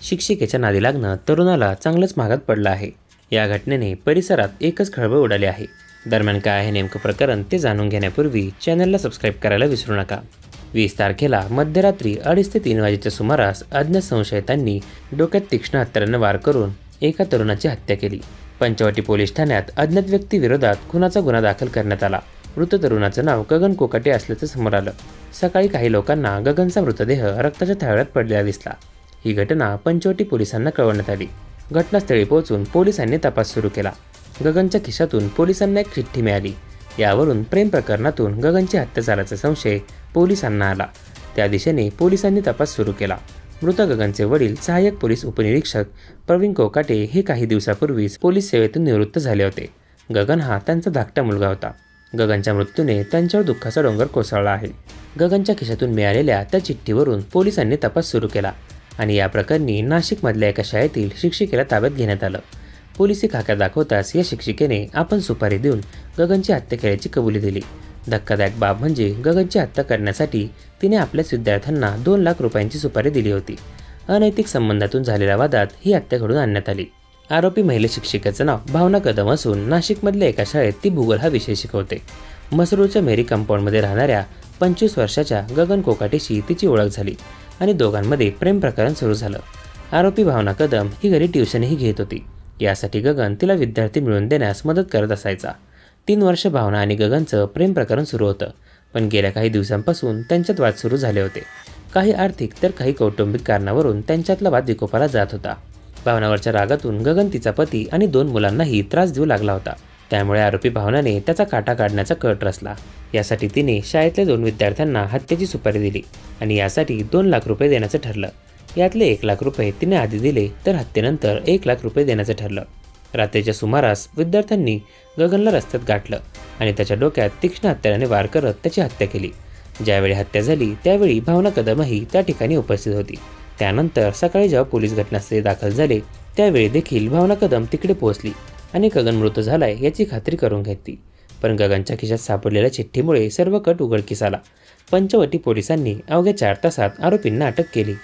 शिक्षिकेच्या नादी लागणं तरुणाला चांगलंच महागात पडलं आहे। या घटनेने परिसरात एकच खळबळ उडाली आहे। दरम्यान काय आहे नेमकं प्रकरण ते जाणून घेण्यापूर्वी चॅनलला सबस्क्राइब करायला विसरू नका। 20 तारखेला मध्यरात्री 2:30 ते 3 वाजेच्या सुमारास अज्ञात संशयितांनी डोक्यात तीक्ष्ण हत्याराने वार करून एका तरुणाची हत्या केली। पंचवटी पोलीस ठाण्यात अज्ञात व्यक्तीविरोधात खुनाचा गुन्हा दाखल करण्यात आला। मृत तरुणाचं नाव गगन कोकाटे असल्याचं समोर आलं। सकाळी काही लोकांना गगनचा मृतदेह रक्ताच्या थाळ्यात पडलेला दिसला। ही घटना पंचवटी पोलिसांना कळवण्यात आली। घटनास्थळी पोहोचून पोलिसांनी तपास सुरू केला। गगनच्या खिशातून पोलिसांना एक चिठ्ठी मिळाली। यावरून प्रेम प्रकरणातून गगनची हत्या झाल्याचा संशय पोलिसांना आला। त्या दिशेने पोलिसांनी तपास सुरू केला। मृत गगनचे वडील सहाय्यक पोलीस उपनिरीक्षक प्रवीण कोकाटे हे काही दिवसापूर्वीच पोलीस सेवेतून निवृत्त झाले होते। गगन हा त्यांचा धाकटा मुलगा होता। गगनच्या मृत्यूने त्यांच्यावर दुःखाचा डोंगर कोसळला आहे। गगनच्या खिशातून मिळालेल्या त्या चिठ्ठीवरून पोलिसांनी तपास सुरू केला आणि या प्रकरणी नाशिकमधल्या एका शाळेतील शिक्षिकेला ताब्यात घेण्यात आलं। पोलिसी खाक्या दाखवताच या शिक्षिकेने आपण सुपारी देऊन गगनची हत्या केल्याची कबुली दिली। धक्कादायक बाब म्हणजे गगनची हत्या करण्यासाठी तिने आपल्याच विद्यार्थ्यांना 2 लाख रुपयांची सुपारी दिली होती। अनैतिक संबंधातून झालेल्या वादात ही हत्या घडून आणण्यात आली। आरोपी महिला शिक्षिकेचं नाव भावना कदम असून नाशिकमधल्या एका शाळेत ती भूगोल हा विषय शिकवते। मसरूळच्या मेरी कंपाऊंडमध्ये राहणाऱ्या 25 वर्षाच्या गगन कोकाटेशी तिची ओळख झाली आणि दोघांमध्ये प्रेम प्रकरण सुरू झालं। आरोपी भावना कदम ही घरी ट्युशनही घेत होती। यासाठी गगन तिला विद्यार्थी मिळवून देण्यास मदत करत असायचा। 3 वर्ष भावना आणि गगनचं प्रेम प्रकरण सुरू होतं, पण गेल्या काही दिवसांपासून त्यांच्यात वाद सुरू झाले होते। काही आर्थिक तर काही कौटुंबिक कारणावरून त्यांच्यातला वाद विकोपाला जात होता। भावनावरच्या रागातून गगन तिचा पती आणि 2 मुलांनाही त्रास देऊ लागला होता। त्यामुळे आरोपी भावनाने त्याचा काटा काढण्याचा कट रचला। यासाठी तिने शाळेतल्या 2 विद्यार्थ्यांना हत्येची सुपारी दिली आणि यासाठी 2 लाख रुपये देण्याचं ठरलं। यातले 1 लाख रुपये तिने आधी दिले तर हत्येनंतर 1 लाख रुपये देण्याचं ठरलं। रात्रीच्या सुमारास विद्यार्थ्यांनी गगनला रस्त्यात गाठलं आणि त्याच्या डोक्यात तीक्ष्ण हत्याराने वार करत त्याची हत्या केली। ज्यावेळी हत्या झाली त्यावेळी भावना कदमही त्या ठिकाणी उपस्थित होती। त्यानंतर सकाळी जेव्हा पोलीस घटनास्थळी दाखल झाले त्यावेळी देखील भावना कदम तिकडे पोहोचली आणि गगन मृत झालाय याची खात्री करून घेतली। पण गगनच्या खिशात सापडलेल्या चिठ्ठीमुळे सर्व कट उघडकीस आला। पंचवटी पोलिसांनी अवघ्या 4 तासात आरोपींना अटक केली।